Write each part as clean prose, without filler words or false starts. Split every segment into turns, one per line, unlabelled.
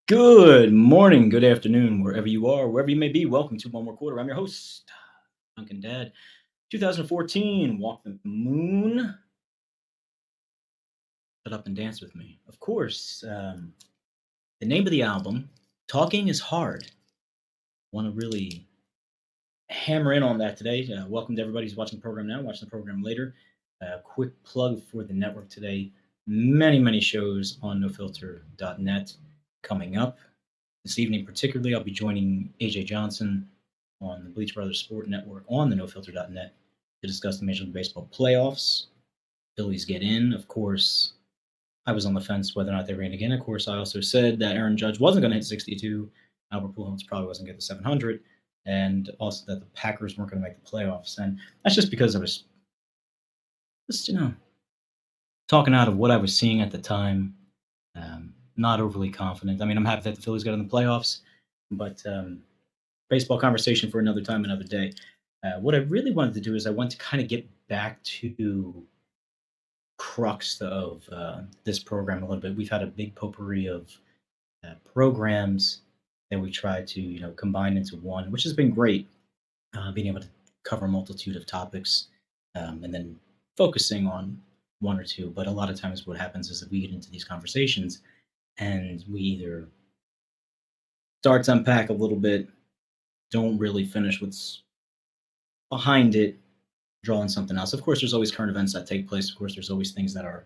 Good morning, good afternoon, wherever you are, wherever you may be. Welcome to One More Quarter. I'm your host, Dunkin Dad. 2014, Walk the Moon. Shut up and dance with me. Of course, the name of the album, Talking is Hard. Want to really hammer in on that today. Welcome to everybody who's watching the program now, watching the program later. Quick plug for the network today. Many shows on nofilter.net coming up. This evening, particularly, I'll be joining AJ Johnson on the Bleach Brothers Sport Network on the nofilter.net to discuss the Major League Baseball playoffs. Phillies get in. Of course, I was on the fence whether or not they were going to get in. Of course, I also said that Aaron Judge wasn't going to hit 62. Albert Pujols probably wasn't going to get the 700. And also that the Packers weren't going to make the playoffs. And that's just because I was just, talking out of what I was seeing at the time. Not overly confident. I mean, I'm happy that the Phillies got in the playoffs, but baseball conversation for another time, another day. What I really wanted to do is I want to kind of get back to crux of this program a little bit. We've had a big potpourri of programs that we try to combine into one, which has been great. Being able to cover a multitude of topics and then focusing on one or two. But a lot of times, what happens is that we get into these conversations and we either start to unpack a little bit, don't really finish what's behind it, drawing something else. Of course, there's always current events that take place. Of course, there's always things that are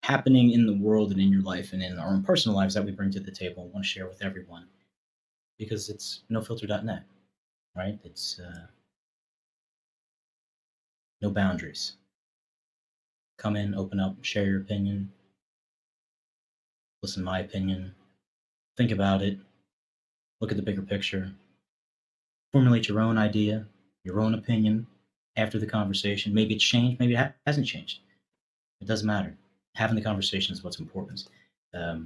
happening in the world and in your life and in our own personal lives that we bring to the table and want to share with everyone because it's nofilter.net, right? It's no boundaries. Come in, open up, share your opinion, listen to my opinion, think about it, look at the bigger picture, formulate your own idea, your own opinion after the conversation. Maybe it's changed, maybe it hasn't changed. It doesn't matter. Having the conversation is what's important. So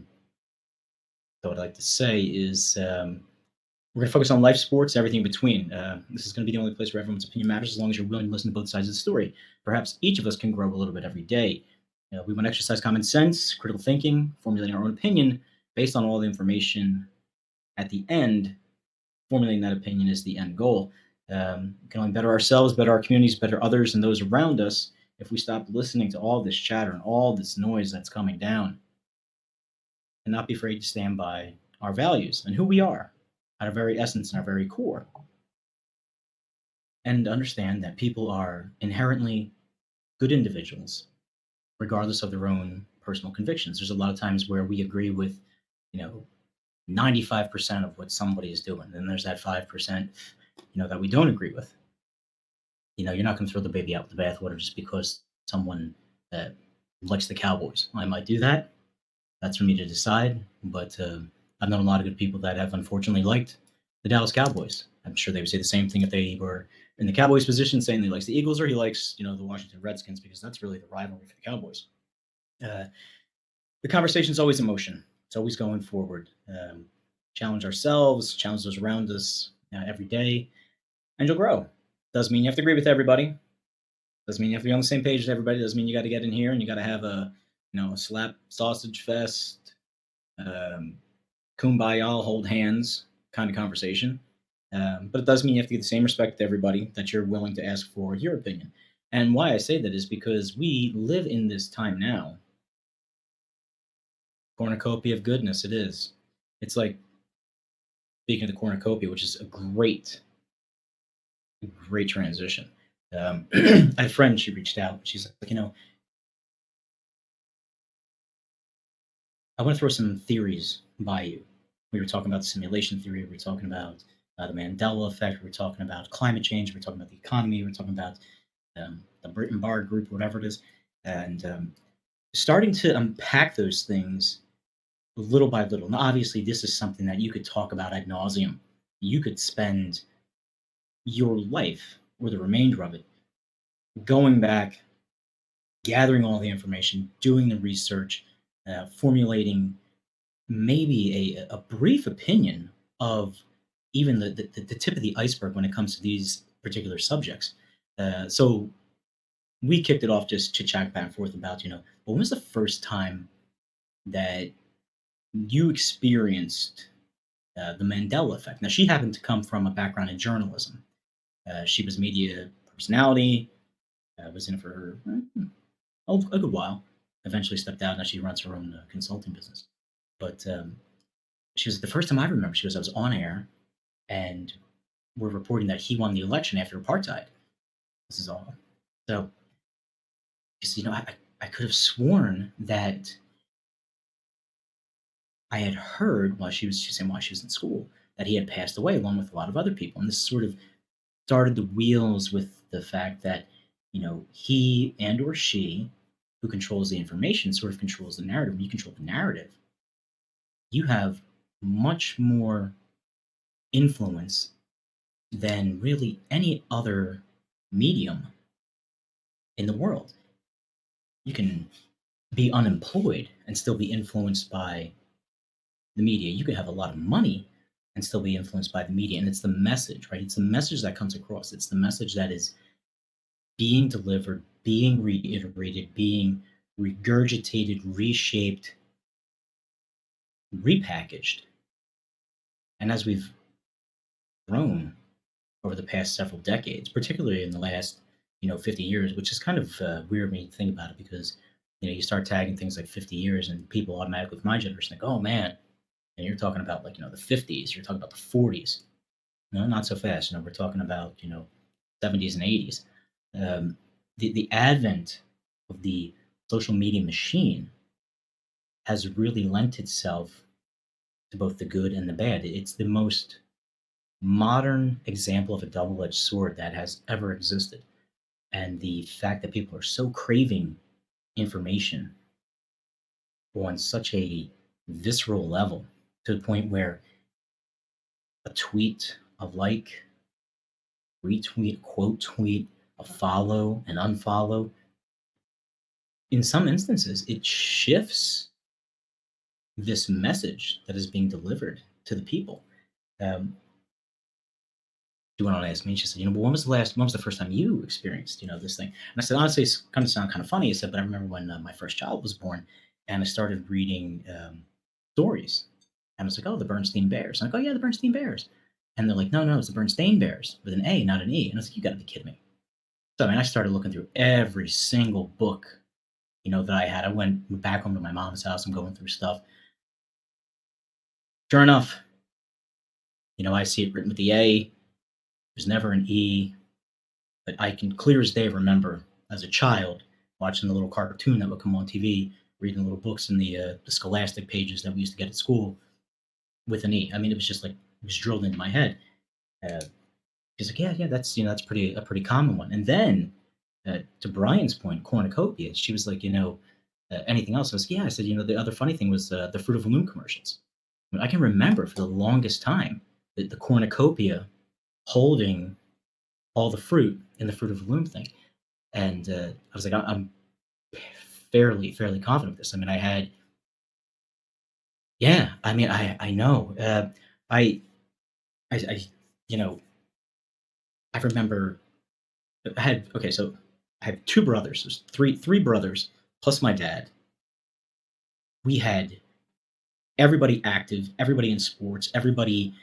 what I'd like to say is we're going to focus on life, sports, everything in between. This is going to be the only place where everyone's opinion matters as long as you're willing to listen to both sides of the story. Perhaps each of us can grow a little bit every day. We want to exercise common sense, critical thinking, formulating our own opinion based on all the information at the end. Formulating that opinion is the end goal. We can only better ourselves, better our communities, better others and those around us if we stop listening to all this chatter and all this noise that's coming down and not be afraid to stand by our values and who we are at our very essence and our very core. And understand that people are inherently good individuals, regardless of their own personal convictions. There's a lot of times where we agree with, 95% of what somebody is doing. And there's that 5%, that we don't agree with. You're not going to throw the baby out with the bathwater just because someone likes the Cowboys. I might do that. That's for me to decide. But I've known a lot of good people that have unfortunately liked the Dallas Cowboys. I'm sure they would say the same thing if they were in the Cowboys position, saying he likes the Eagles or he likes, the Washington Redskins, because that's really the rivalry for the Cowboys. The conversation is always in motion. It's always going forward. Challenge ourselves, challenge those around us every day, and you'll grow. Doesn't mean you have to agree with everybody. Doesn't mean you have to be on the same page as everybody. Doesn't mean you got to get in here and you got to have a slap sausage fest, kumbaya, hold hands kind of conversation. But it does mean you have to get the same respect to everybody, that you're willing to ask for your opinion. And why I say that is because we live in this time now. Cornucopia of goodness, it is. It's like, speaking of the cornucopia, which is a great transition. I had a friend, she reached out. She's like, I want to throw some theories by you. We were talking about simulation theory. We were talking about the Mandela effect. We were talking about climate change. We were talking about the economy. We were talking about the Britain Bar Group, whatever it is. And starting to unpack those things little by little. Now, obviously, this is something that you could talk about ad nauseum. You could spend your life, or the remainder of it, going back, gathering all the information, doing the research, formulating maybe a brief opinion of even the tip of the iceberg when it comes to these particular subjects. So we kicked it off just chit-chat back and forth about, when was the first time that you experienced the Mandela effect. Now, she happened to come from a background in journalism. She was media personality, was in it for a good while. Eventually stepped out. Now she runs her own consulting business. But she was the first time I remember. I was on air, and we're reporting that he won the election after apartheid. This is all. So, I could have sworn that I had heard while she was saying while she was in school that he had passed away along with a lot of other people, and this sort of started the wheels with the fact that he and or she who controls the information sort of controls the narrative. When you control the narrative, you have much more influence than really any other medium in the world. You can be unemployed and still be influenced by the media. You could have a lot of money and still be influenced by the media. And it's the message, right? It's the message that comes across. It's the message that is being delivered, being reiterated, being regurgitated, reshaped, repackaged. And as we've grown over the past several decades, particularly in the last 50 years, which is kind of weird when you think about it, because you start tagging things like 50 years and people automatically with my generation think, oh man, and you're talking about like the 50s, you're talking about the 40s. No, not so fast. We're talking about 70s and 80s. The advent of the social media machine has really lent itself to both the good and the bad. It's the most modern example of a double-edged sword that has ever existed. And the fact that people are so craving information on such a visceral level, to the point where a tweet, a like, retweet, quote tweet, a follow, an unfollow, in some instances, it shifts this message that is being delivered to the people. She went on to ask me, she said, when was the first time you experienced, this thing? And I said, honestly, it's going to sound kind of funny. I said, but I remember when my first child was born and I started reading stories. And I was like, oh, the Bernstein Bears. And I go, oh, yeah, the Bernstein Bears. And they're like, no, it's the Bernstein Bears with an A, not an E. And I was like, you got to be kidding me. So, I started looking through every single book, that I had. I went back home to my mom's house and going through stuff. Sure enough, I see it written with the A. There's never an E. But I can clear as day remember as a child watching the little cartoon that would come on TV, reading little books in the Scholastic pages that we used to get at school with an E. It was just like, it was drilled into my head. She's like, yeah, that's that's a pretty common one. And then to Brian's point, cornucopia. She was like, anything else? I was, yeah. I said, the other funny thing was the Fruit of the Loom commercials. I can remember for the longest time the cornucopia holding all the fruit in the Fruit of the Loom thing, and I was like, I'm fairly confident with this. I had, yeah. I know. I I remember I had okay, so I have two brothers. There's three brothers plus my dad. We had everybody active, everybody in sports, everybody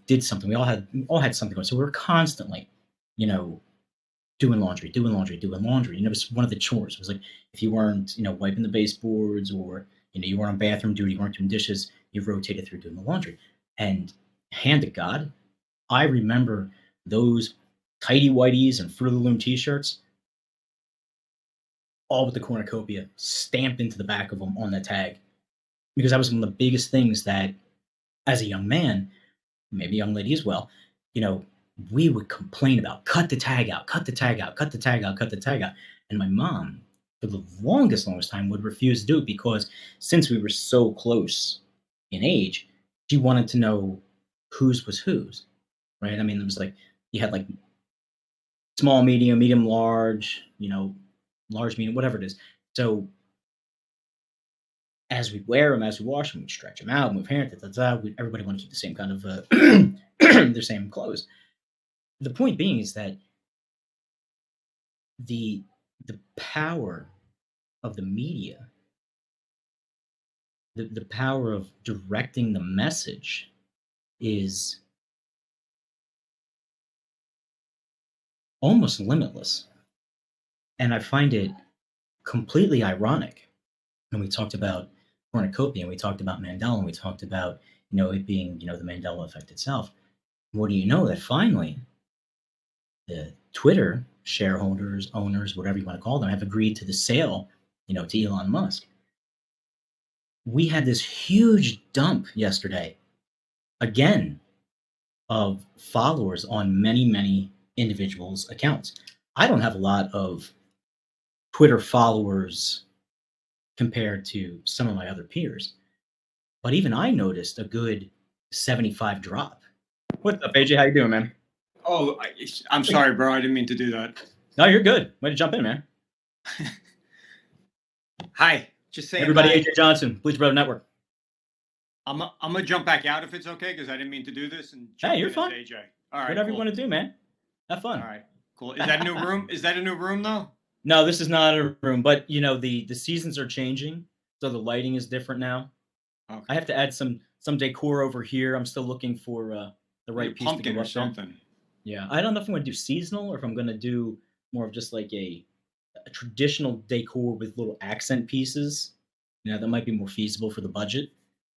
did something. We all had something going. So we were constantly, doing laundry, doing laundry, doing laundry. It was one of the chores. It was like if you weren't, wiping the baseboards, or you weren't on bathroom duty, you weren't doing dishes, you rotated through doing the laundry. And hand to God, I remember those tidy whities and Fruit of the Loom t-shirts, all with the cornucopia stamped into the back of them on the tag, because that was one of the biggest things that, as a young man, maybe a young lady as well, we would complain about. Cut the tag out, cut the tag out, cut the tag out, cut the tag out. And my mom, for the longest time, would refuse to do it, because since we were so close in age, she wanted to know whose was whose, right? It was like you had like small, medium, medium, large, large, medium, whatever it is. So as we wear them, as we wash them, we stretch them out, move hair, everybody want to keep the same kind of their same clothes. The point being is that the power of the media, the power of directing the message is almost limitless. And I find it completely ironic. And we talked about cornucopia, and we talked about Mandela, and we talked about, it being, the Mandela effect itself. What do you know that finally the Twitter shareholders, owners, whatever you want to call them, have agreed to the sale, to Elon Musk. We had this huge dump yesterday, again, of followers on many, many individuals' accounts. I don't have a lot of Twitter followers compared to some of my other peers, but even I noticed a good 75 drop. What's up, AJ? How you doing, man?
Oh, I'm sorry, bro. I didn't mean to do that.
No, you're good. Way to jump in, man.
Hi. Just saying.
Everybody,
hi.
AJ Johnson, Bleach Brother Network.
I'm gonna jump back out if it's okay, because I didn't mean to do this. And
Hey, you're
in as
fine.
AJ. All right.
Whatever
cool.
you want to do, man. Have fun.
All right. Cool. Is that a new room? Is that a new room though?
No, this is not a room, but the seasons are changing, so the lighting is different now.
Okay.
I have to add some decor over here. I'm still looking for the right piece
pumpkin
to go
or
up
something.
there. Yeah, I don't know if I'm going to do seasonal or if I'm going to do more of just like a traditional decor with little accent pieces. That might be more feasible for the budget.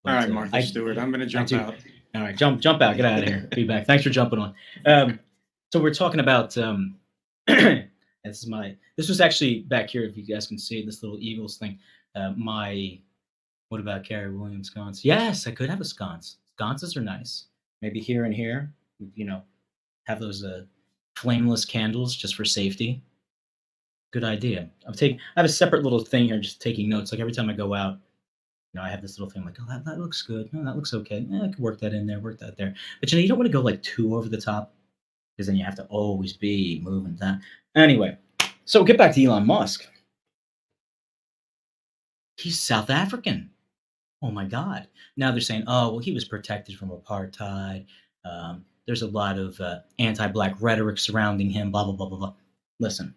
But, all right, Martha Stewart, I'm going to jump out.
All right, jump out. Get out of here. Be back. Thanks for jumping on. So we're talking about this was actually back here, if you guys can see this little Eagles thing. What about Carrie Williams sconce? Yes, I could have a sconce. Sconces are nice. Maybe here and here, have those flameless candles just for safety. Good idea. I have a separate little thing here, just taking notes. Like every time I go out, I have this little thing like, oh, that looks good. No, that looks okay. I could work that in there, work that there. But you don't want to go like too over the top, because then you have to always be moving that. Anyway, so get back to Elon Musk. He's South African. Oh my God. Now they're saying, oh, well, he was protected from apartheid. There's a lot of anti-Black rhetoric surrounding him, blah, blah, blah, blah, blah. Listen,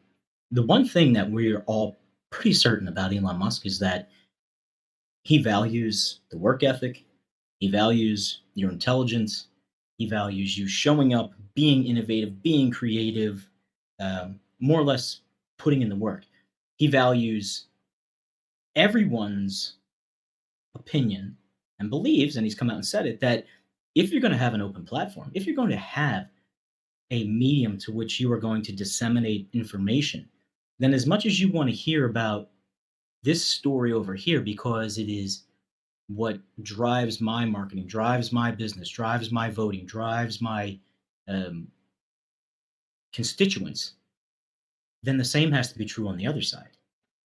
the one thing that we're all pretty certain about Elon Musk is that he values the work ethic. He values your intelligence. He values you showing up, being innovative, being creative, more or less putting in the work. He values everyone's opinion and believes, and he's come out and said it, that if you're going to have an open platform, if you're going to have a medium to which you are going to disseminate information, then as much as you want to hear about this story over here, because it is what drives my marketing, drives my business, drives my voting, drives my constituents, then the same has to be true on the other side.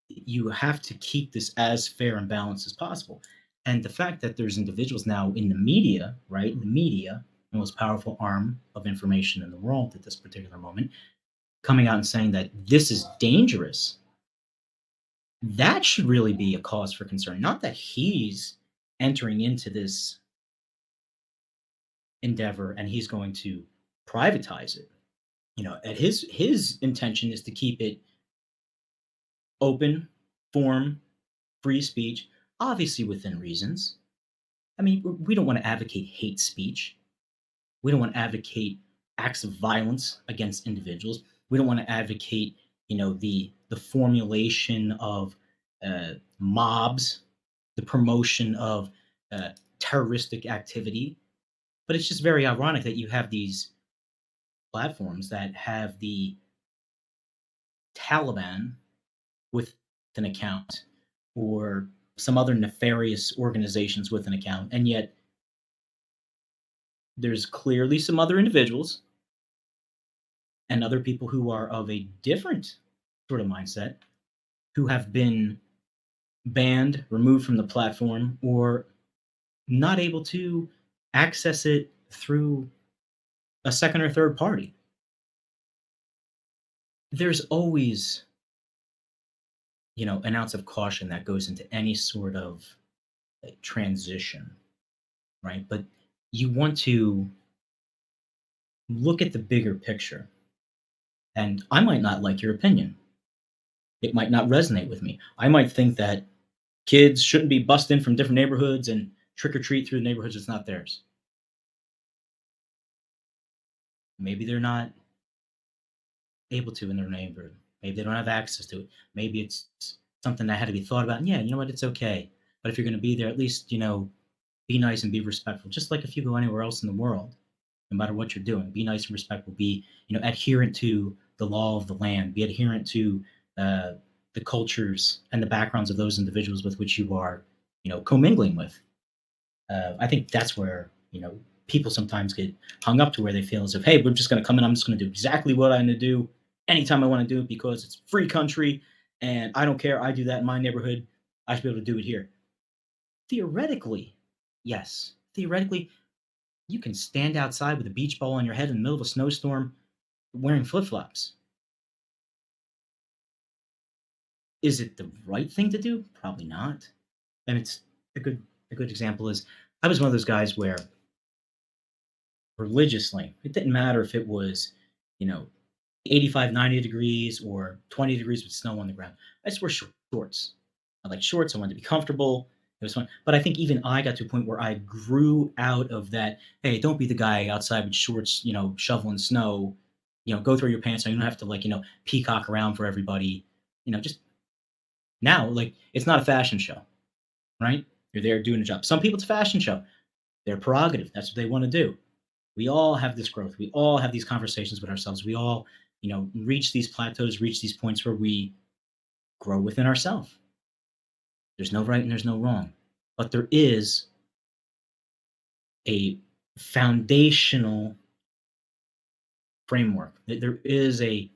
You have to keep this as fair and balanced as possible. And the fact that there's individuals now in the media, right? The media, the most powerful arm of information in the world at this particular moment, coming out and saying that this is dangerous, that should really be a cause for concern. Not that he's entering into this endeavor and he's going to privatize it. And his intention is to keep it open, form, free speech, obviously within reasons. I mean, we don't want to advocate hate speech. We don't want to advocate acts of violence against individuals. We don't want to advocate, the formulation of mobs, the promotion of terroristic activity. But it's just very ironic that you have these platforms that have the Taliban with an account, or some other nefarious organizations with an account, and yet there's clearly some other individuals and other people who are of a different sort of mindset who have been banned, removed from the platform, or not able to access it through a second or third party. There's always, an ounce of caution that goes into any sort of transition, right? But you want to look at the bigger picture. And I might not like your opinion. It might not resonate with me. I might think that kids shouldn't be bussed in from different neighborhoods and trick or treat through the neighborhoods that's not theirs. Maybe they're not able to in their neighborhood. Maybe they don't have access to it. Maybe it's something that had to be thought about. And yeah, you know what? It's okay. But if you're going to be there, at least, be nice and be respectful. Just like if you go anywhere else in the world, no matter what you're doing, be nice and respectful. Be, adherent to the law of the land. Be adherent to uh, the cultures and the backgrounds of those individuals with which you are, commingling with. I think that's where, people sometimes get hung up to where they feel as if, hey, we're just going to come in. I'm just going to do exactly what I'm going to do anytime I want to do it because it's a free country and I don't care. I do that in my neighborhood. I should be able to do it here. Theoretically, yes. Theoretically, you can stand outside with a beach ball on your head in the middle of a snowstorm wearing flip flops. Is it the right thing to do? Probably not. And it's a good example is I was one of those guys where religiously, it didn't matter if it was, you know, 85, 90 degrees or 20 degrees with snow on the ground. I just wear shorts. I like shorts. I wanted to be comfortable. It was fun. But I think even I got to a point where I grew out of that. Hey, don't be the guy outside with shorts, shoveling snow. Go through your pants so you don't have to peacock around for everybody. Just now, it's not a fashion show, right? You're there doing a job. Some people it's a fashion show. Their prerogative. That's what they want to do. We all have this growth. We all have these conversations with ourselves. We all, reach these plateaus, reach these points where we grow within ourselves. There's no right and there's no wrong. But there is a foundational framework. There is a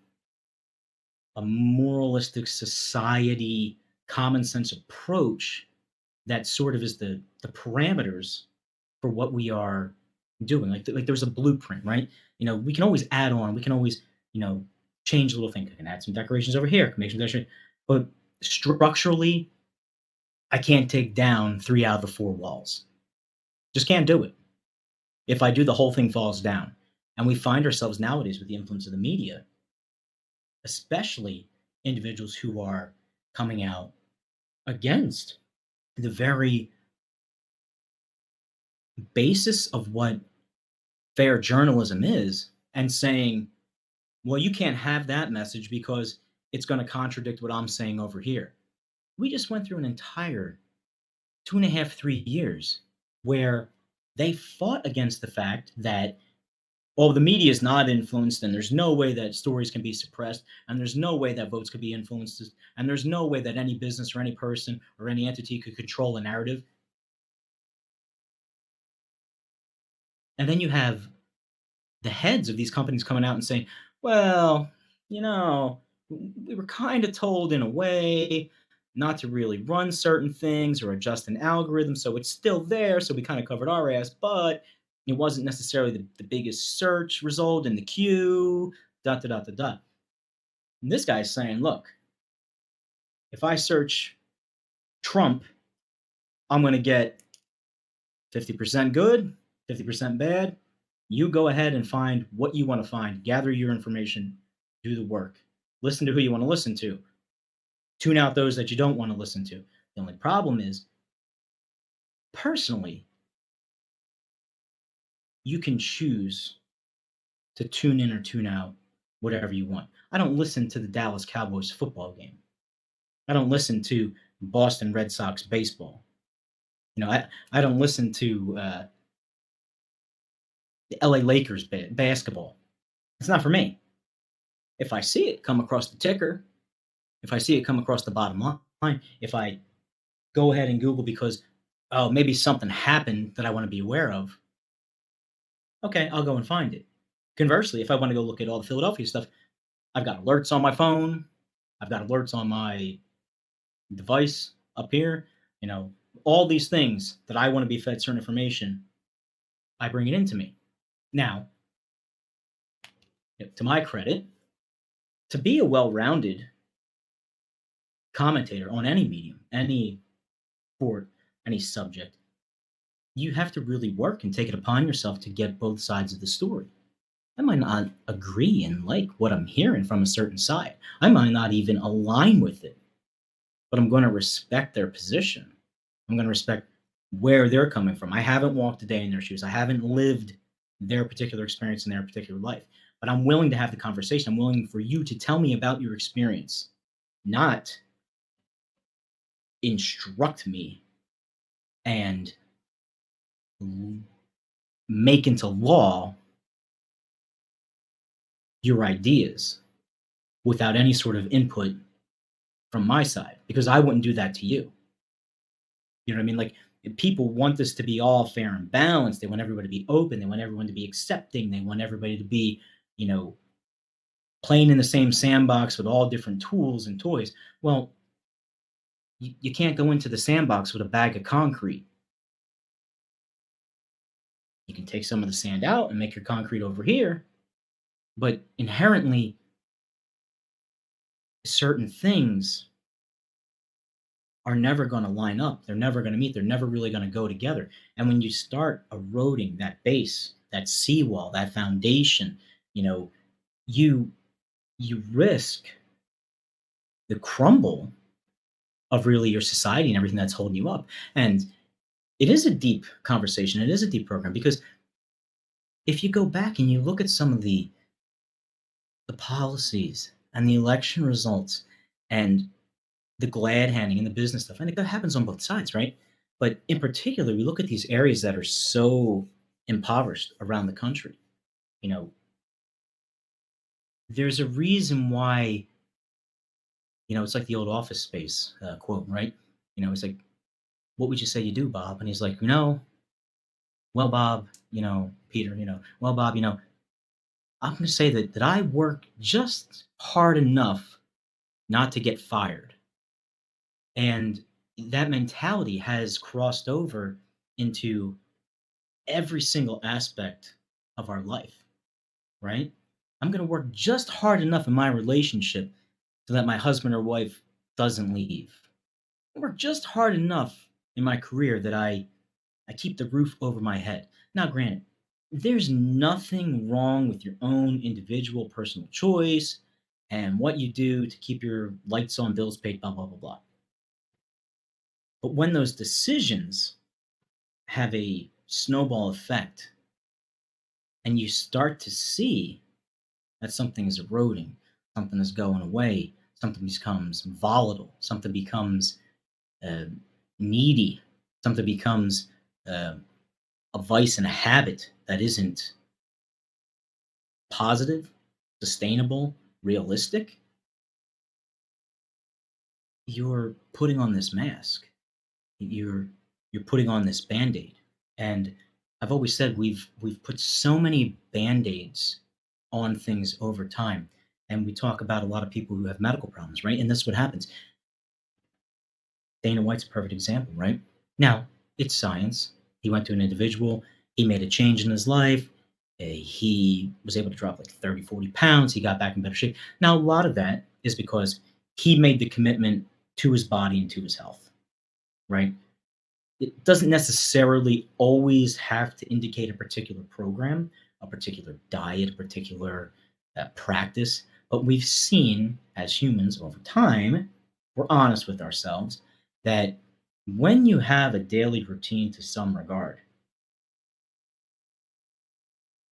moralistic society, common sense approach that sort of is the parameters for what we are doing. Like there's a blueprint, right? We can always add on. We can always, change a little thing. I can add some decorations over here, make some decorations. But structurally, I can't take down 3 out of the 4 walls. Just can't do it. If I do, the whole thing falls down. And we find ourselves nowadays with the influence of the media, especially individuals who are coming out against the very basis of what fair journalism is and saying, well, you can't have that message because it's going to contradict what I'm saying over here. We just went through an entire 2.5, 3 years where they fought against the fact that, well, the media is not influenced and there's no way that stories can be suppressed and there's no way that votes could be influenced and there's no way that any business or any person or any entity could control a narrative. And then you have the heads of these companies coming out and saying, well, we were kind of told in a way not to really run certain things or adjust an algorithm. So it's still there. So we kind of covered our ass, but it wasn't necessarily the biggest search result in the queue, dot, dot, dot, dot, dot. And this guy's saying, look, if I search Trump, I'm going to get 50% good, 50% bad. You go ahead and find what you want to find, gather your information, do the work, listen to who you want to listen to, tune out those that you don't want to listen to. The only problem is, personally, you can choose to tune in or tune out whatever you want. I don't listen to the Dallas Cowboys football game. I don't listen to Boston Red Sox baseball. I don't listen to the LA Lakers basketball. It's not for me. If I see it come across the ticker, if I see it come across the bottom line, if I go ahead and Google because, oh, maybe something happened that I want to be aware of, okay, I'll go and find it. Conversely, if I want to go look at all the Philadelphia stuff, I've got alerts on my phone. I've got alerts on my device up here. All these things that I want to be fed certain information, I bring it into me. Now, to my credit, to be a well-rounded commentator on any medium, any sport, any subject, you have to really work and take it upon yourself to get both sides of the story. I might not agree and like what I'm hearing from a certain side. I might not even align with it, but I'm going to respect their position. I'm going to respect where they're coming from. I haven't walked a day in their shoes. I haven't lived their particular experience in their particular life. But I'm willing to have the conversation. I'm willing for you to tell me about your experience, not instruct me and make into law your ideas without any sort of input from my side, because I wouldn't do that to you. You know what I mean? Like, people want this to be all fair and balanced. They want everybody to be open. They want everyone to be accepting. They want everybody to be, you know, playing in the same sandbox with all different tools and toys. Well, you can't go into the sandbox with a bag of concrete. You can take some of the sand out and make your concrete over here, but inherently, certain things are never going to line up. They're never going to meet. They're never really going to go together. And when you start eroding that base, that seawall, that foundation, you know, you risk the crumble of really your society and everything that's holding you up. And it is a deep conversation. It is a deep program, because if you go back and you look at some of the policies and the election results and the glad handing and the business stuff, and it happens on both sides, right? But in particular, we look at these areas that are so impoverished around the country. You know, there's a reason why, you know, it's like the old Office Space quote, right? You know, it's like, what would you say you do, Bob? And he's like, you know, well, Bob, you know, Peter, you know, well, Bob, you know, I'm going to say that I work just hard enough not to get fired. And that mentality has crossed over into every single aspect of our life, right? I'm going to work just hard enough in my relationship so that my husband or wife doesn't leave. I work just hard enough in my career that I keep the roof over my head. Now, granted, there's nothing wrong with your own individual personal choice and what you do to keep your lights on, bills paid, blah, blah, blah, blah. But when those decisions have a snowball effect and you start to see that something is eroding, something is going away, something becomes volatile, something becomes uh, needy, something becomes a vice and a habit that isn't positive, sustainable, realistic, you're putting on this mask. You're putting on this band-aid. And I've always said we've put so many band-aids on things over time. And we talk about a lot of people who have medical problems, right? And this is what happens. Dana White's a perfect example, right? Now, it's science. He went to an individual, he made a change in his life. He was able to drop like 30, 40 pounds. He got back in better shape. Now, a lot of that is because he made the commitment to his body and to his health, right? It doesn't necessarily always have to indicate a particular program, a particular diet, a particular practice. But we've seen as humans over time, we're honest with ourselves, that when you have a daily routine to some regard,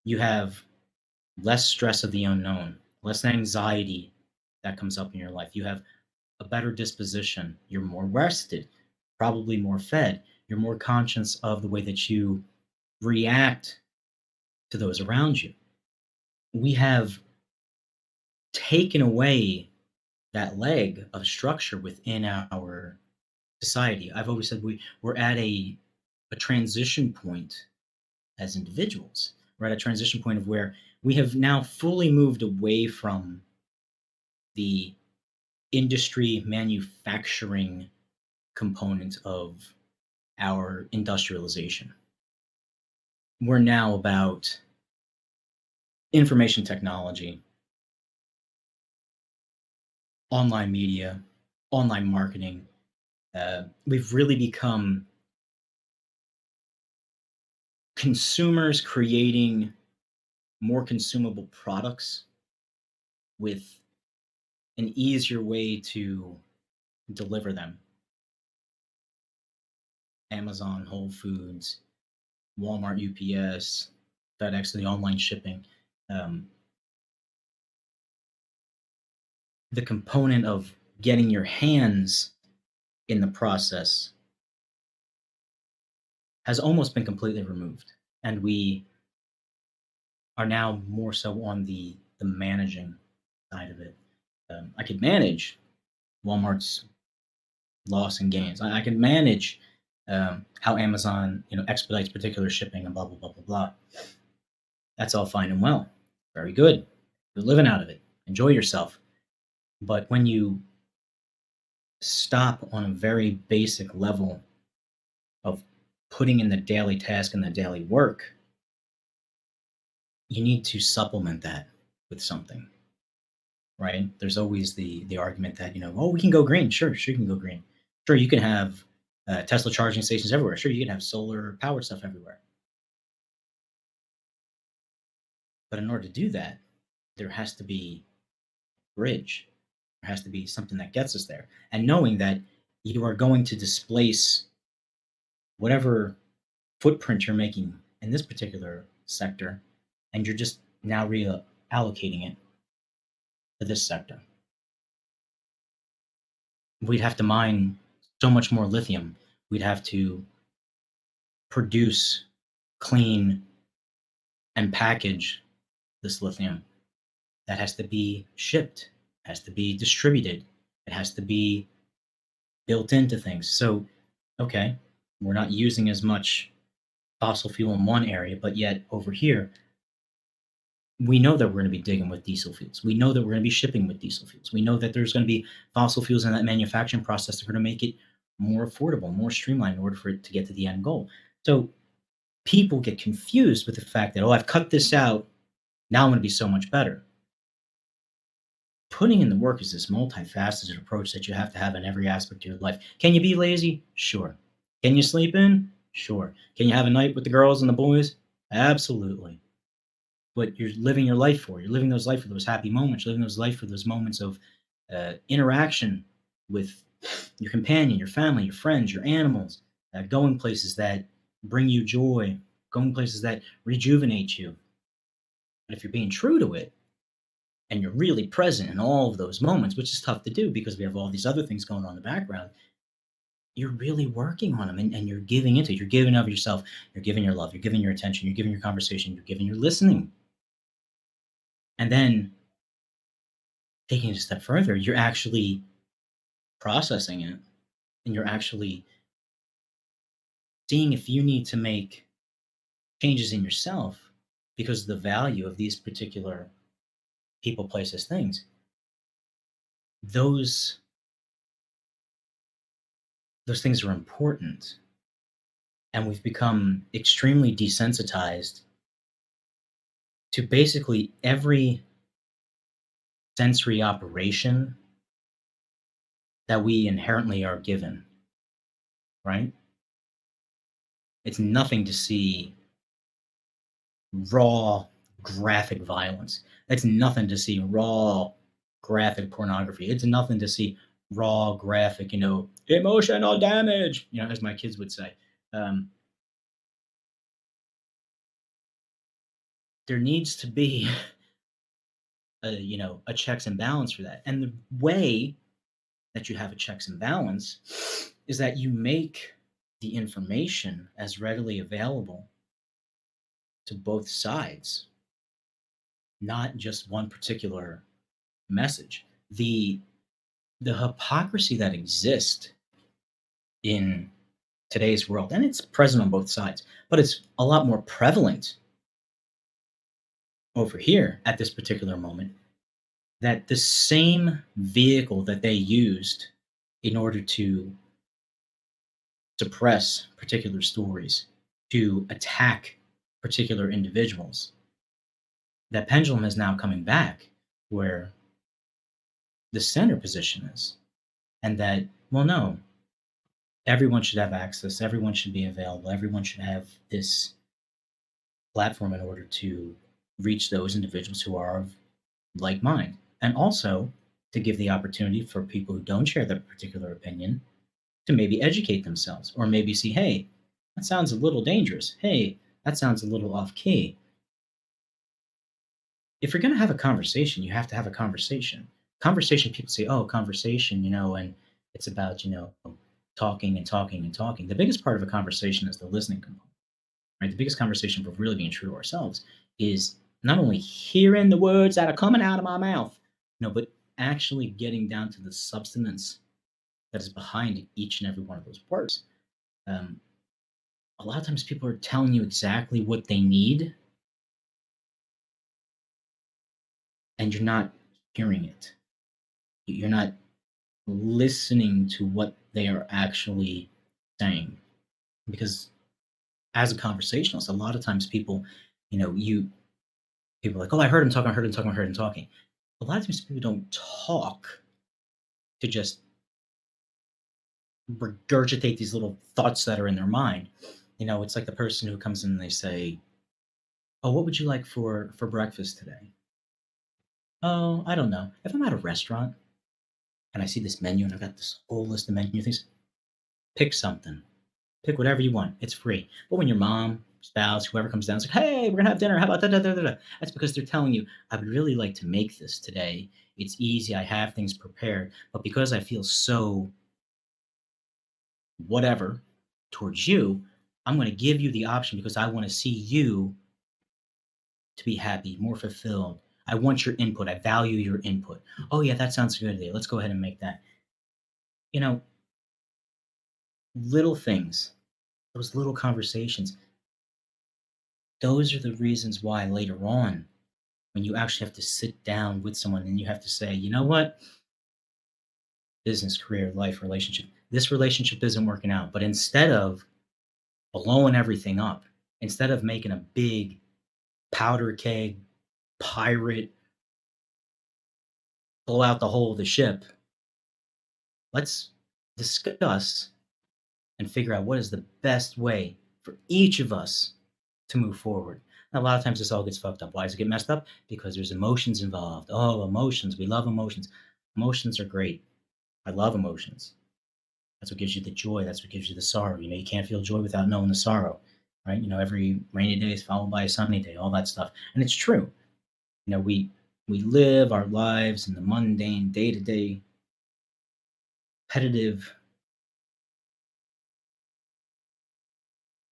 you have less stress of the unknown, less anxiety that comes up in your life. You have a better disposition. You're more rested, probably more fed. You're more conscious of the way that you react to those around you. We have taken away that leg of structure within our society. I've always said we're at a transition point as individuals. We're at a transition point of where we have now fully moved away from the industry manufacturing component of our industrialization. We're now about information technology, online media, online marketing. We've really become consumers creating more consumable products with an easier way to deliver them. Amazon, Whole Foods, Walmart, UPS, FedEx, the online shipping, um, the component of getting your hands in the process has almost been completely removed, and we are now more so on the managing side of it. I could manage Walmart's loss and gains. I can manage how Amazon, expedites particular shipping and blah blah blah blah blah. That's all fine and well, very good. You're living out of it. Enjoy yourself. But when you stop on a very basic level of putting in the daily task and the daily work, you need to supplement that with something, right? There's always the argument that, oh, we can go green. Sure, you can go green. Sure, you can have Tesla charging stations everywhere. Sure, you can have solar powered stuff everywhere. But in order to do that, there has to be a bridge. There has to be something that gets us there. And knowing that you are going to displace whatever footprint you're making in this particular sector, and you're just now reallocating it to this sector. We'd have to mine so much more lithium. We'd have to produce, clean, and package this lithium. That has to be shipped, has to be distributed, it has to be built into things. So, okay, we're not using as much fossil fuel in one area, but yet over here, we know that we're going to be digging with diesel fuels. We know that we're going to be shipping with diesel fuels. We know that there's going to be fossil fuels in that manufacturing process that are going to make it more affordable, more streamlined in order for it to get to the end goal. So people get confused with the fact that, oh, I've cut this out. Now I'm going to be so much better. Putting in the work is this multifaceted approach that you have to have in every aspect of your life. Can you be lazy? Sure. Can you sleep in? Sure. Can you have a night with the girls and the boys? Absolutely. But you're living your life for. You're living those life for those happy moments. You're living those life for those moments of interaction with your companion, your family, your friends, your animals, going places that bring you joy, going places that rejuvenate you. But if you're being true to it, and you're really present in all of those moments, which is tough to do because we have all these other things going on in the background, you're really working on them and you're giving into it. You're giving of yourself. You're giving your love. You're giving your attention. You're giving your conversation. You're giving your listening. And then taking it a step further, you're actually processing it and you're actually seeing if you need to make changes in yourself because of the value of these particular people, places, things. Those things are important. And we've become extremely desensitized to basically every sensory operation that we inherently are given, right? It's nothing to see raw graphic violence. It's nothing to see raw graphic pornography. It's nothing to see raw graphic, emotional damage, as my kids would say. There needs to be a checks and balance for that. And the way that you have a checks and balance is that you make the information as readily available to both sides, not just one particular message. The hypocrisy that exists in today's world, and it's present on both sides, but it's a lot more prevalent over here at this particular moment, that the same vehicle that they used in order to suppress particular stories, to attack particular individuals, that pendulum is now coming back where the center position is. And that, well, no, everyone should have access, everyone should be available, everyone should have this platform in order to reach those individuals who are of like mind. And also to give the opportunity for people who don't share that particular opinion to maybe educate themselves or maybe see, hey, that sounds a little dangerous. Hey, that sounds a little off key. if you're going to have a conversation, you have to have a conversation. Conversation, people say, oh, conversation, and it's about, talking and talking and talking. The biggest part of a conversation is the listening component, right? The biggest conversation, for really being true to ourselves, is not only hearing the words that are coming out of my mouth, but actually getting down to the substance that is behind each and every one of those words. A lot of times people are telling you exactly what they need, and you're not hearing it. You're not listening to what they are actually saying. Because as a conversationalist, a lot of times people, people are like, oh, I heard him talking, I heard him talking, I heard him talking. A lot of times people don't talk to just regurgitate these little thoughts that are in their mind. It's like the person who comes in and they say, oh, what would you like for breakfast today? Oh, I don't know. If I'm at a restaurant and I see this menu and I've got this whole list of menu things, pick something. Pick whatever you want. It's free. But when your mom, spouse, whoever comes down, it's like, hey, we're gonna have dinner. How about that? That's because they're telling you, I would really like to make this today. It's easy. I have things prepared. But because I feel so whatever towards you, I'm going to give you the option because I want to see you to be happy, more fulfilled. I want your input. I value your input. Oh, yeah, that sounds good. Let's go ahead and make that. Little things, those little conversations, those are the reasons why later on, when you actually have to sit down with someone and you have to say, you know what? Business, career, life, relationship, this relationship isn't working out. But instead of blowing everything up, instead of making a big powder keg pirate blow out the whole of the ship, let's discuss and figure out what is the best way for each of us to move forward. Now, a lot of times this all gets fucked up. Why does it get messed up? Because there's emotions involved. Oh, emotions. We love emotions. Emotions are great. I love emotions. That's what gives you the joy. That's what gives you the sorrow. You can't feel joy without knowing the sorrow, right? Every rainy day is followed by a sunny day, all that stuff. And it's true. We live our lives in the mundane, day-to-day, repetitive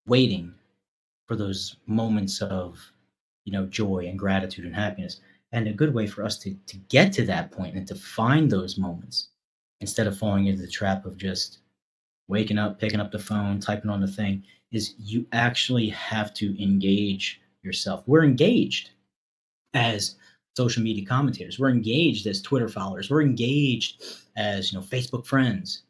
waiting for those moments of, joy and gratitude and happiness. And a good way for us to get to that point and to find those moments instead of falling into the trap of just waking up, picking up the phone, typing on the thing, is you actually have to engage yourself. We're engaged as social media commentators. We're engaged as Twitter followers. We're engaged as, Facebook friends.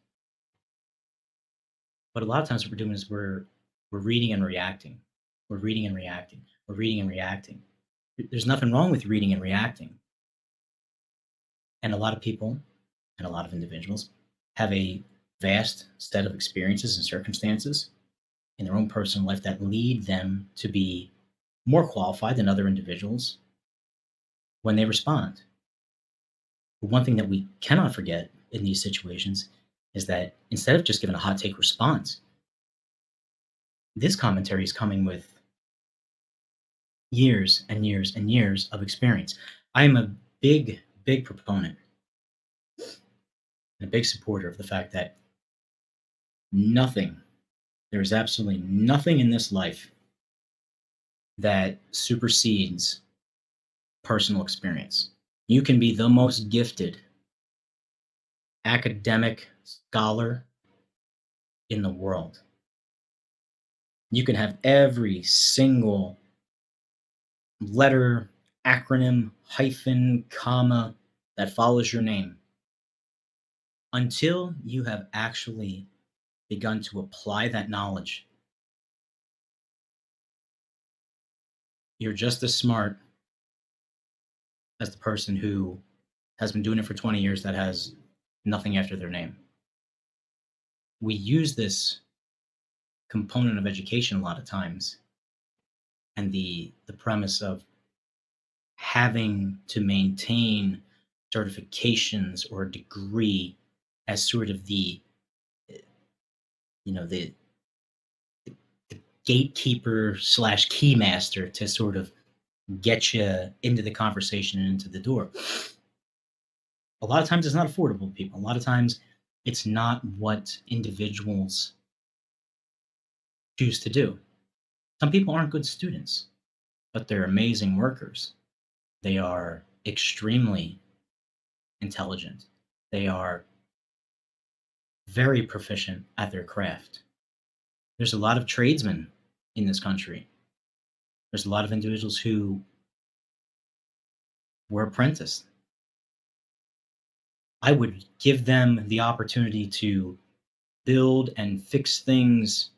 But a lot of times what we're doing is we're reading and reacting. We're reading and reacting. We're reading and reacting. There's nothing wrong with reading and reacting. And a lot of people and a lot of individuals have a vast set of experiences and circumstances in their own personal life that lead them to be more qualified than other individuals when they respond. But one thing that we cannot forget in these situations is that instead of just giving a hot take response, this commentary is coming with years and years and years of experience. I am a big, big proponent and a big supporter of the fact that there is absolutely nothing in this life that supersedes personal experience. You can be the most gifted academic scholar in the world. You can have every single letter, acronym, hyphen, comma that follows your name. Until you have actually begun to apply that knowledge, you're just as smart as the person who has been doing it for 20 years that has nothing after their name. We use this component of education a lot of times, and the premise of having to maintain certifications or a degree as sort of the the gatekeeper slash keymaster to sort of get you into the conversation and into the door. A lot of times it's not affordable to people. A lot of times it's not what individuals choose to do. Some people aren't good students, but they're amazing workers. They are extremely intelligent. They are very proficient at their craft. There's a lot of tradesmen in this country. There's a lot of individuals who were apprenticed. I would give them the opportunity to build and fix things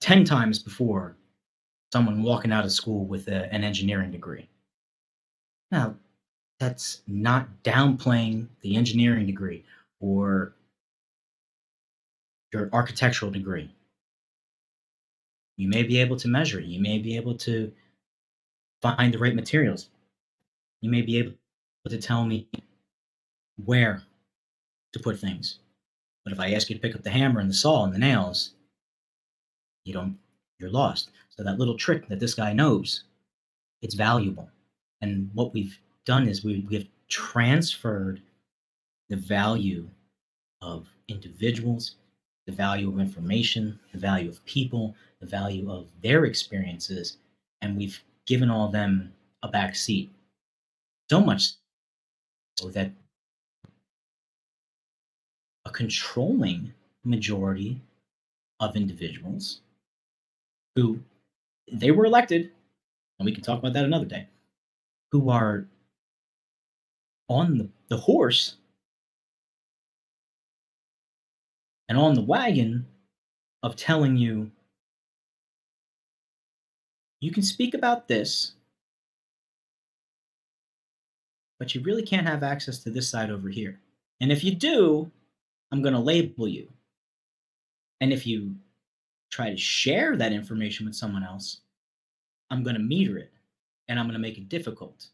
10 times before someone walking out of school with an engineering degree. Now, that's not downplaying the engineering degree or your architectural degree. You may be able to measure it. You may be able to find the right materials. You may be able to tell me where to put things. But if I ask you to pick up the hammer and the saw and the nails, you're lost. So that little trick that this guy knows, it's valuable. And what we've done is we've transferred the value of individuals, the value of information, the value of people, the value of their experiences, and we've given all them a back seat. So much so that a controlling majority of individuals who they were elected, and we can talk about that another day, who are on the horse and on the wagon of telling you, you can speak about this, but you really can't have access to this side over here. And if you do, I'm going to label you. And if you try to share that information with someone else, I'm going to meter it and I'm going to make it difficult.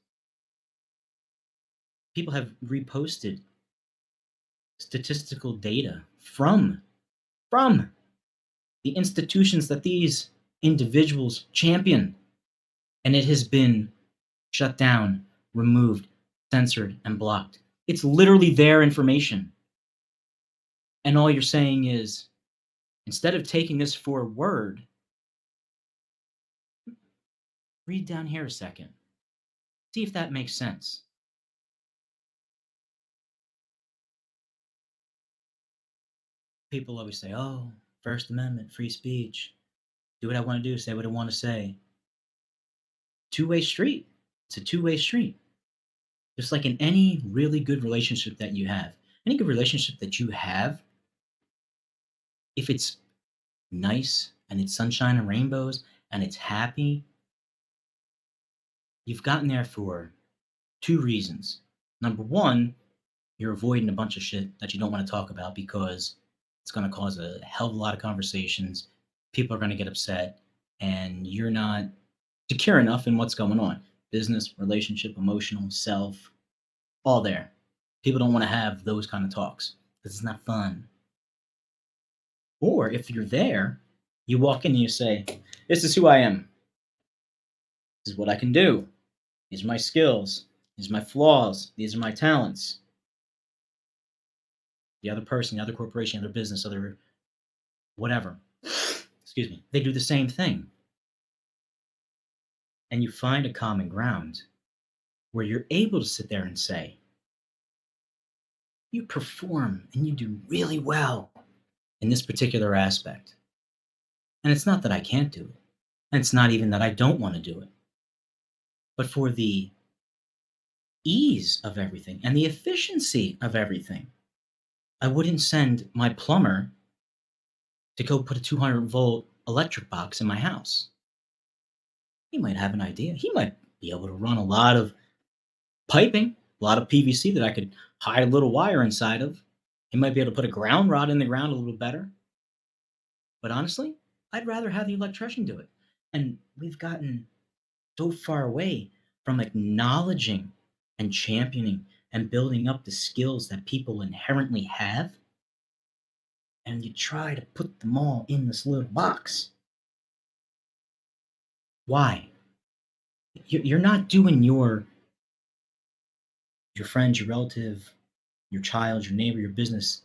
People have reposted statistical data from the institutions that these individuals champion, and it has been shut down, removed, censored, and blocked. It's literally their information. And all you're saying is, instead of taking this for a word, read down here a second. See if that makes sense. People always say, oh, First Amendment, free speech, do what I want to do, say what I want to say. Two-way street. It's a two-way street. Just like in any really good relationship that you have, any good relationship that you have, if it's nice and it's sunshine and rainbows and it's happy, you've gotten there for two reasons. Number one, you're avoiding a bunch of shit that you don't want to talk about because it's going to cause a hell of a lot of conversations. People are going to get upset, and you're not secure enough in what's going on. Business, relationship, emotional, self, all there. People don't want to have those kind of talks because it's not fun. Or if you're there, you walk in and you say, this is who I am. This is what I can do. These are my skills. These are my flaws. These are my talents. The other person, the other corporation, the other business, other whatever, excuse me, they do the same thing. And you find a common ground where you're able to sit there and say, you perform and you do really well in this particular aspect. And it's not that I can't do it. And it's not even that I don't want to do it. But for the ease of everything and the efficiency of everything, I wouldn't send my plumber to go put a 200-volt electric box in my house. He might have an idea. He might be able to run a lot of piping, a lot of PVC that I could hide a little wire inside of. He might be able to put a ground rod in the ground a little better. But honestly, I'd rather have the electrician do it. And we've gotten so far away from acknowledging and championing and building up the skills that people inherently have. And you try to put them all in this little box. Why? You're not doing your friend, your relative, your child, your neighbor, your business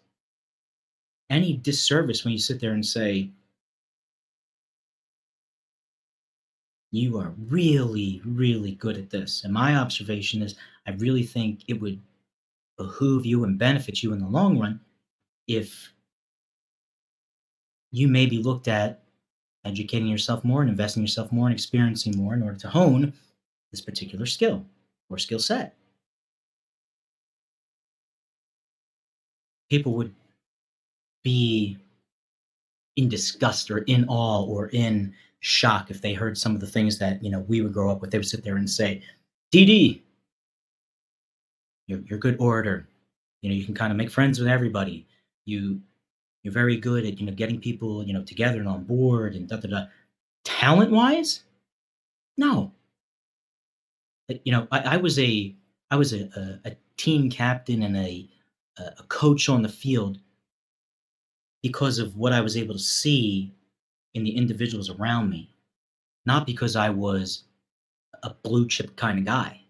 any disservice when you sit there and say, you are really, really good at this. And my observation is, I really think it would behoove you and benefit you in the long run if you maybe looked at educating yourself more and investing in yourself more and experiencing more in order to hone this particular skill or skill set. People would be in disgust or in awe or in shock if they heard some of the things that we would grow up with. They would sit there and say, "DD, you're a good orator. You can kind of make friends with everybody. You you're very good at getting people together and on board and da da da." Talent wise, no. I was a team captain and a coach on the field because of what I was able to see in the individuals around me, not because I was a blue chip kind of guy.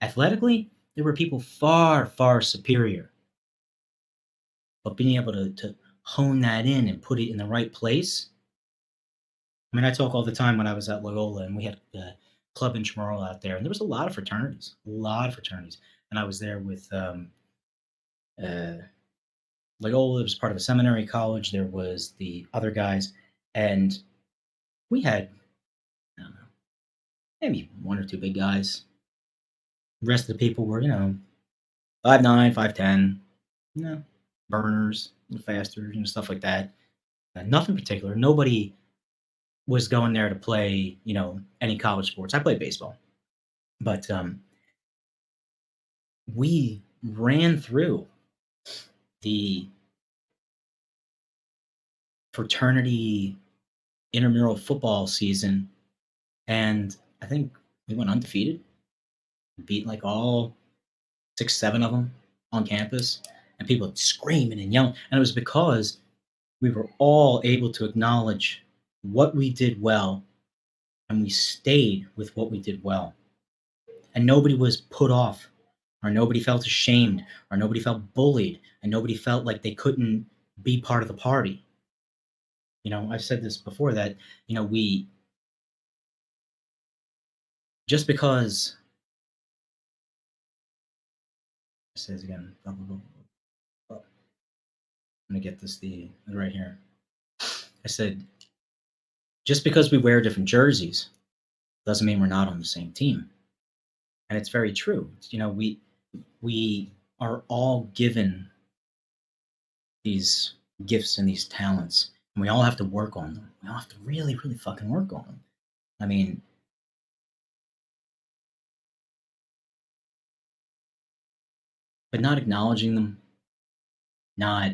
Athletically, there were people far, far superior, but being able to hone that in and put it in the right place. I mean, I talk all the time when I was at Loyola and we had a club intramural out there, and there was a lot of fraternities. And I was there with uh, Loyola. It was part of a seminary college. There was the other guys, and we had, I don't know, maybe one or two big guys. The rest of the people were, 5'9", 5'10", burners, faster, stuff like that. Nothing particular. Nobody was going there to play, any college sports. I played baseball, but we ran through the fraternity intramural football season, and I think we went undefeated, beat like all 6, 7 of them on campus, and people screaming and yelling. And it was because we were all able to acknowledge what we did well, and we stayed with what we did well. And nobody was put off, or nobody felt ashamed, or nobody felt bullied, and nobody felt like they couldn't be part of the party. I've said this before that, we just because it says again, blah, blah, blah, blah. I'm gonna get this the right here. I said just because we wear different jerseys doesn't mean we're not on the same team, and it's very true. We are all given these gifts and these talents, and we all have to work on them. We all have to really, really fucking work on them. I mean, but not acknowledging them, not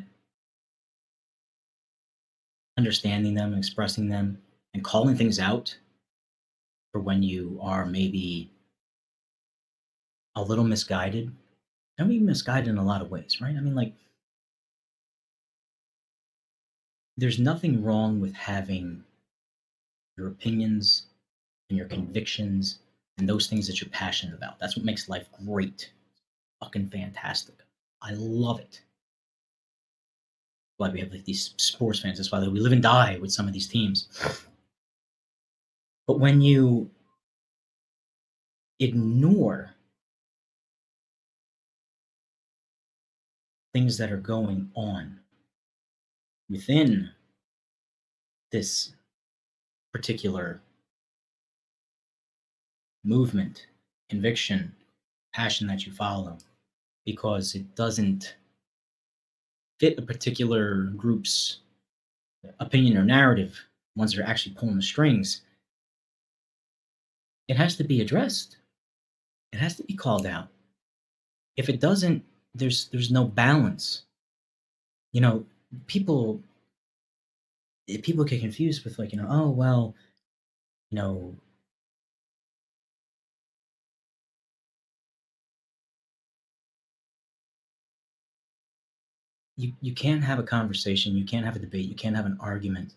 understanding them, expressing them, and calling things out for when you are maybe a little misguided. And we misguided in a lot of ways, right? I mean, like, there's nothing wrong with having your opinions and your convictions and those things that you're passionate about. That's what makes life great. Fucking fantastic. I love it. Why we have like these sports fans. That's why we live and die with some of these teams. But when you ignore things that are going on within this particular movement, conviction, passion that you follow, because it doesn't fit a particular group's opinion or narrative, ones that are actually pulling the strings, it has to be addressed. It has to be called out. If it doesn't, there's no balance. You know, people people get confused with like, oh well, you know, you can't have a conversation, you can't have a debate, you can't have an argument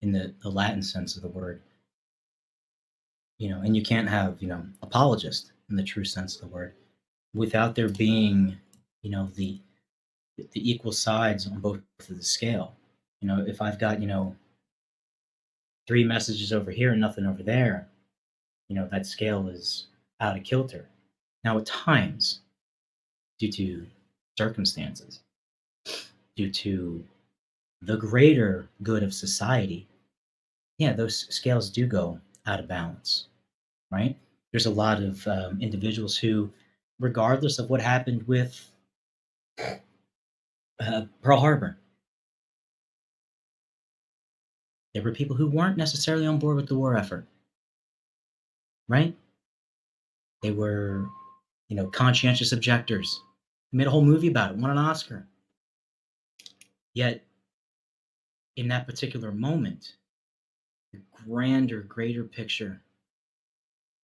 in the Latin sense of the word and you can't have, apologist in the true sense of the word without there being, the equal sides on both of the scale. If I've got, three messages over here and nothing over there, that scale is out of kilter. Now, at times, due to circumstances, due to the greater good of society, yeah, those scales do go out of balance, right? There's a lot of individuals who, regardless of what happened with Pearl Harbor, there were people who weren't necessarily on board with the war effort, right? They were, conscientious objectors. They made a whole movie about it, won an Oscar. Yet, in that particular moment, the grander, greater picture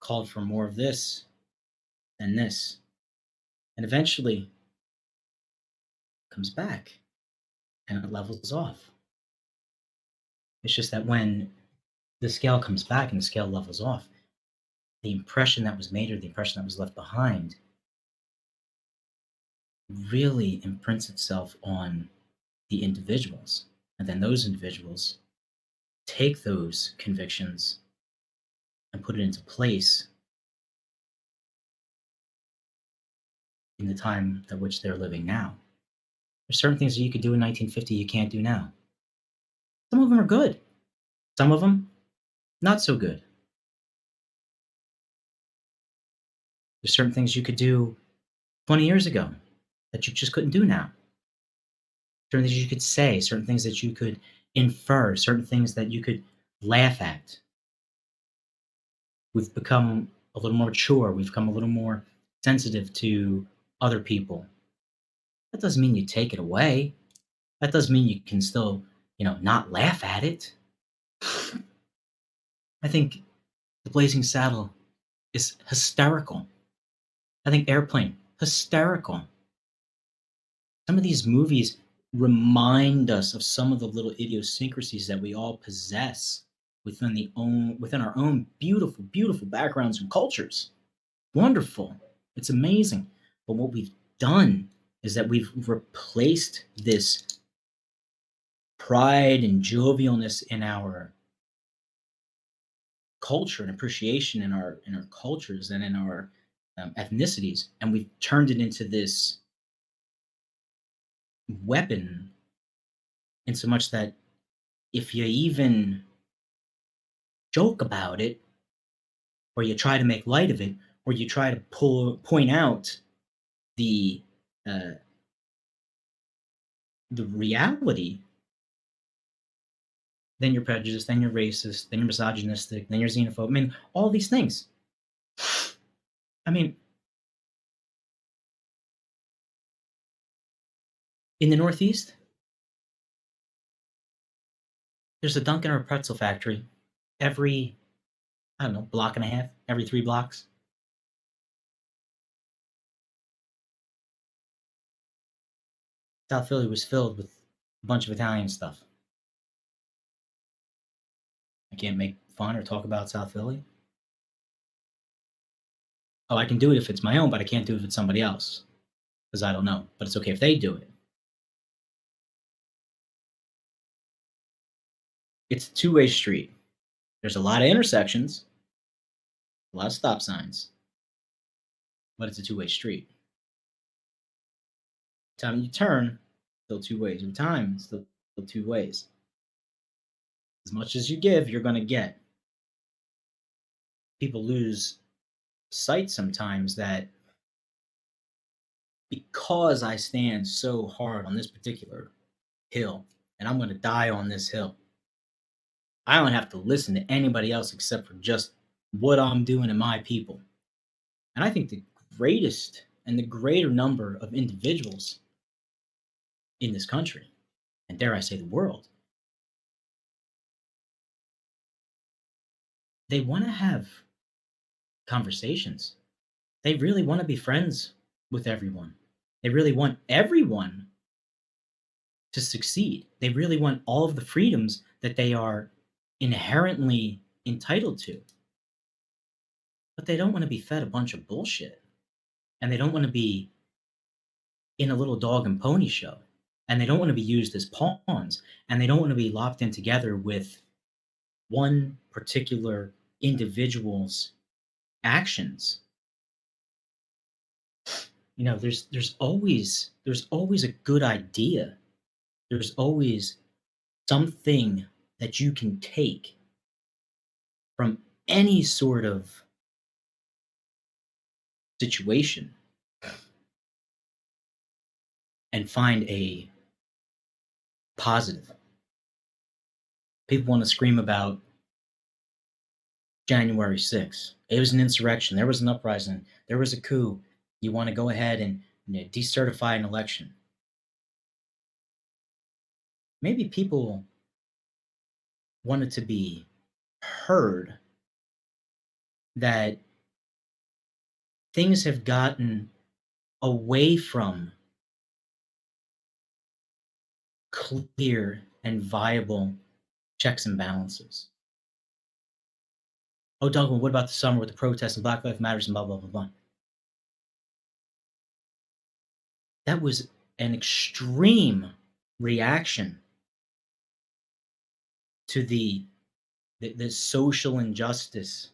called for more of this than this. And eventually comes back and it levels off. It's just that when the scale comes back and the scale levels off, the impression that was made or the impression that was left behind really imprints itself on the individuals. And then those individuals take those convictions and put it into place in the time at which they're living now. There's certain things that you could do in 1950 you can't do now. Some of them are good. Some of them, not so good. There's certain things you could do 20 years ago that you just couldn't do now. Certain things you could say, certain things that you could infer, certain things that you could laugh at. We've become a little more mature. We've become a little more sensitive to other people. That doesn't mean you take it away. That doesn't mean you can still, not laugh at it. I think The Blazing Saddle is hysterical. I think Airplane, hysterical. Some of these movies remind us of some of the little idiosyncrasies that we all possess within our own beautiful, beautiful backgrounds and cultures. Wonderful. It's amazing. But what we've done is that we've replaced this pride and jovialness in our culture and appreciation in our cultures and in our ethnicities, and we've turned it into this weapon, in so much that if you even joke about it, or you try to make light of it, or you try to point out the reality, then you're prejudiced, then you're racist, then you're misogynistic, then you're xenophobic. I mean, all these things. I mean, in the Northeast, there's a Dunkin' or a pretzel factory every, I don't know, block and a half, every 3 blocks. South Philly was filled with a bunch of Italian stuff. I can't make fun or talk about South Philly. Oh, I can do it if it's my own, but I can't do it if it's somebody else, because I don't know. But it's okay if they do it. It's a two-way street. There's a lot of intersections, a lot of stop signs, but it's a two-way street. Every time you turn, still two ways. Every time, still two ways. As much as you give, you're going to get. People lose sight sometimes that because I stand so hard on this particular hill, and I'm going to die on this hill, I don't have to listen to anybody else except for just what I'm doing and my people. And I think the greatest and the greater number of individuals in this country, and dare I say the world, they want to have conversations. They really want to be friends with everyone. They really want everyone to succeed. They really want all of the freedoms that they are inherently entitled to. but they don't want to be fed a bunch of bullshit. And they don't want to be in a little dog and pony show. And they don't want to be used as pawns. And they don't want to be locked in together with one particular individual's actions. You know, there's always a good idea. There's always something that you can take from any sort of situation and find a positive. People want to scream about January 6th. It was an insurrection. There was an uprising. There was a coup. You want to go ahead and decertify an election. Maybe people wanted to be heard that things have gotten away from clear and viable checks and balances. Oh, Duncan, what about the summer with the protests and Black Lives Matters and blah, blah, blah, blah? That was an extreme reaction to the social injustice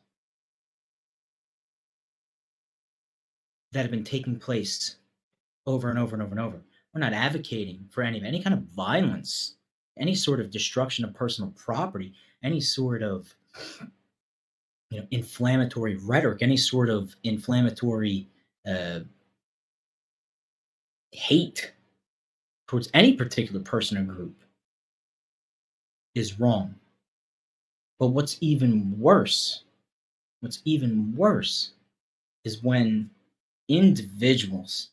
that have been taking place over and over and over and over. We're not advocating for any kind of violence, any sort of destruction of personal property, any sort of inflammatory rhetoric, any sort of inflammatory hate towards any particular person or group is wrong. But what's even worse is when individuals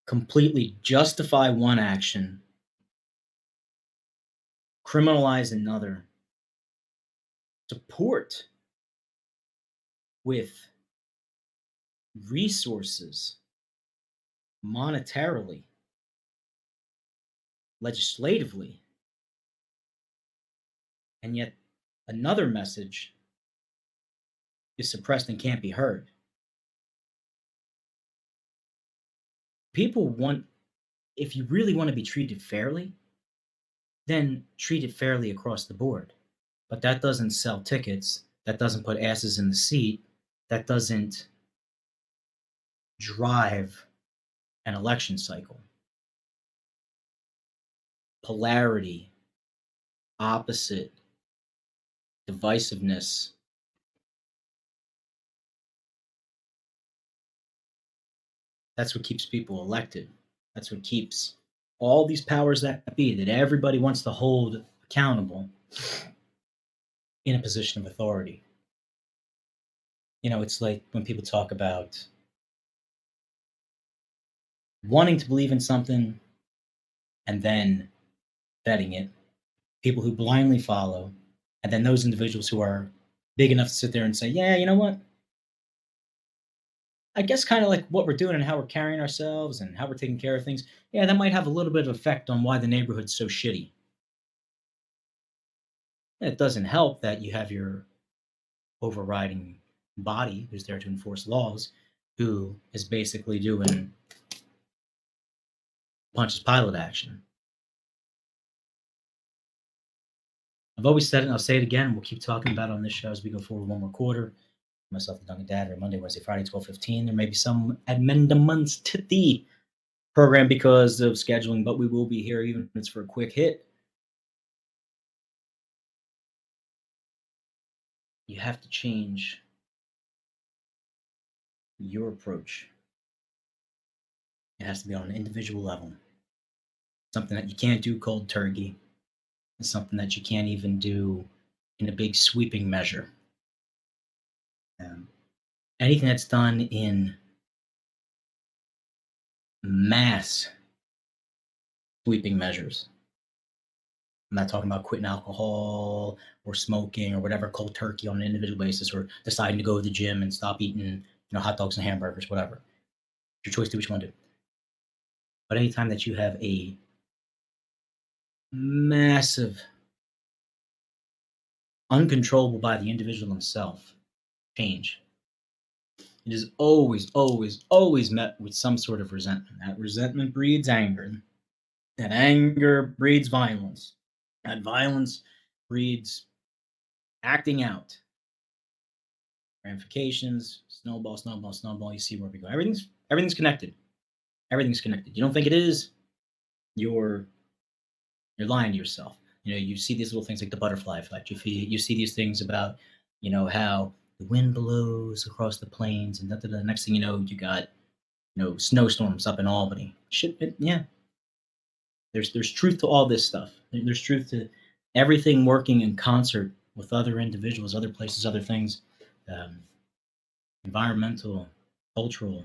completely justify one action, criminalize another, support with resources, monetarily, legislatively, and yet another message is suppressed and can't be heard. People want, if you really want to be treated fairly, then treat it fairly across the board. But that doesn't sell tickets. That doesn't put asses in the seat. That doesn't drive an election cycle. Polarity, opposite, divisiveness. That's what keeps people elected. That's what keeps all these powers that be, that everybody wants to hold accountable, in a position of authority. It's like when people talk about wanting to believe in something and then vetting it, people who blindly follow, and then those individuals who are big enough to sit there and say, yeah, you know what? I guess kind of like what we're doing and how we're carrying ourselves and how we're taking care of things, yeah, that might have a little bit of effect on why the neighborhood's so shitty. It doesn't help that you have your overriding body who's there to enforce laws, who is basically doing Pontius Pilate action. I've always said it, and I'll say it again. We'll keep talking about it on this show as we go forward one more quarter. Myself and Dunkin Dad every Monday, Wednesday, Friday, 12:15. There may be some amendments to the program because of scheduling, but we will be here even if it's for a quick hit. You have to change your approach. It has to be on an individual level. Something that you can't do cold turkey. It's something that you can't even do in a big sweeping measure. Anything that's done in mass sweeping measures. I'm not talking about quitting alcohol or smoking or whatever cold turkey on an individual basis, or deciding to go to the gym and stop eating, hot dogs and hamburgers, whatever. It's your choice, do what you want to do. But anytime that you have a massive, uncontrollable by the individual himself, change. It is always, always, always met with some sort of resentment. That resentment breeds anger. That anger breeds violence. That violence breeds acting out. Ramifications, snowball, snowball, snowball. You see where we go. Everything's connected. Everything's connected. You don't think it is, you're lying to yourself. You see these little things like the butterfly effect. You see these things about, how the wind blows across the plains, and the next thing you know, you got, snowstorms up in Albany. Yeah. There's truth to all this stuff. There's truth to everything working in concert with other individuals, other places, other things, environmental, cultural.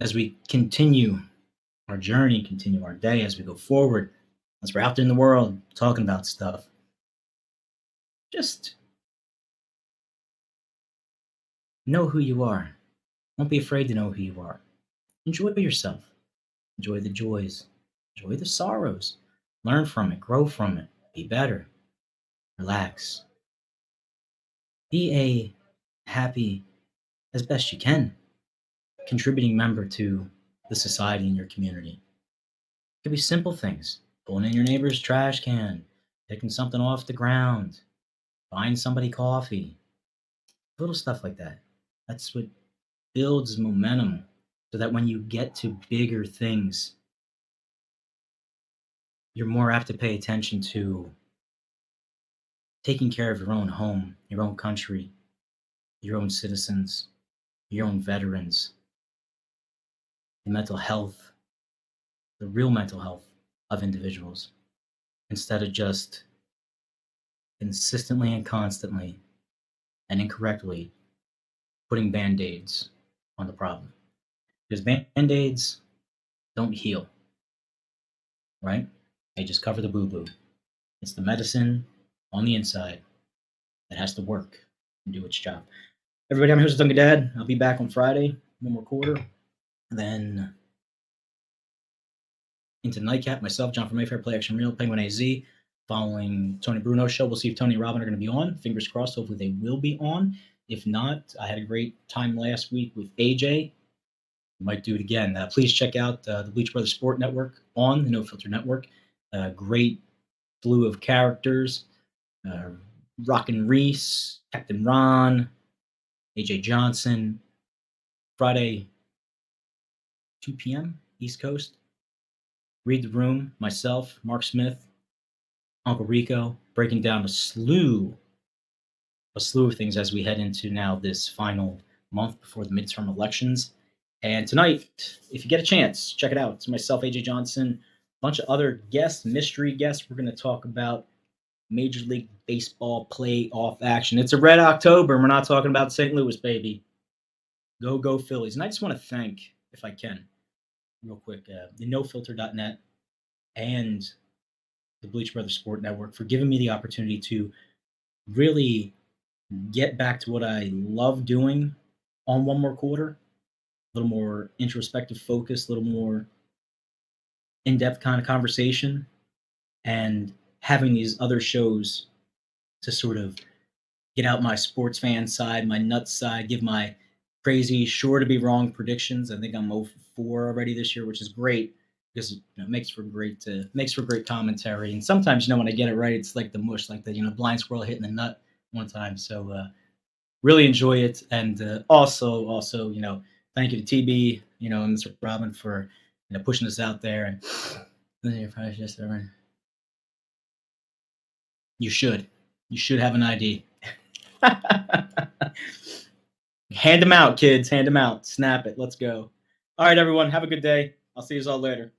As we continue our journey, continue our day, as we go forward, as we're out there in the world talking about stuff, just know who you are. Don't be afraid to know who you are. Enjoy yourself. Enjoy the joys. Enjoy the sorrows. Learn from it. Grow from it. Be better. Relax. Be a happy, as best you can, contributing member to the society in your community. It could be simple things. Pulling in your neighbor's trash can, picking something off the ground, buying somebody coffee, little stuff like that. That's what builds momentum so that when you get to bigger things, you're more apt to pay attention to taking care of your own home, your own country, your own citizens, your own veterans, the mental health, the real mental health of individuals, instead of just consistently and constantly and incorrectly putting band-aids on the problem. Because band-aids don't heal, right? They just cover the boo-boo. It's the medicine on the inside that has to work and do its job. Everybody, I'm here with Dunkin Dad. I'll be back on Friday, one more quarter. Then into Nightcap, myself, John from Mayfair, Play Action Real, Penguin AZ. Following Tony Bruno's show, we'll see if Tony and Robin are going to be on. Fingers crossed, hopefully they will be on. If not, I had a great time last week with AJ. We might do it again. Please check out the Bleach Brothers Sport Network on the No Filter Network. Great slew of characters. Rockin' Reese, Captain Ron, AJ Johnson. Friday, 2 p.m. East Coast. Read the Room, myself, Mark Smith, Uncle Rico, breaking down a slew of things as we head into now this final month before the midterm elections. And tonight, if you get a chance, check it out. It's myself, AJ Johnson, a bunch of other guests, mystery guests. We're going to talk about Major League Baseball playoff action. It's a red October, and we're not talking about St. Louis, baby. Go Phillies. And I just want to thank, if I can, real quick, the nofilter.net and the Bleach Brothers Sport Network for giving me the opportunity to really get back to what I love doing on one more quarter. A little more introspective focus, a little more in-depth kind of conversation, and having these other shows to sort of get out my sports fan side, my nuts side, give my crazy, sure to be wrong predictions. I think I'm 0 for 4 already this year, which is great because it makes for great commentary. And sometimes, when I get it right, it's like the mush, like the blind squirrel hitting the nut one time. So really enjoy it, and also thank you to TB, and Mr. Robin for pushing us out there. And you should have an ID. Hand them out, kids. Hand them out. Snap it. Let's go. All right, everyone. Have a good day. I'll see you all later.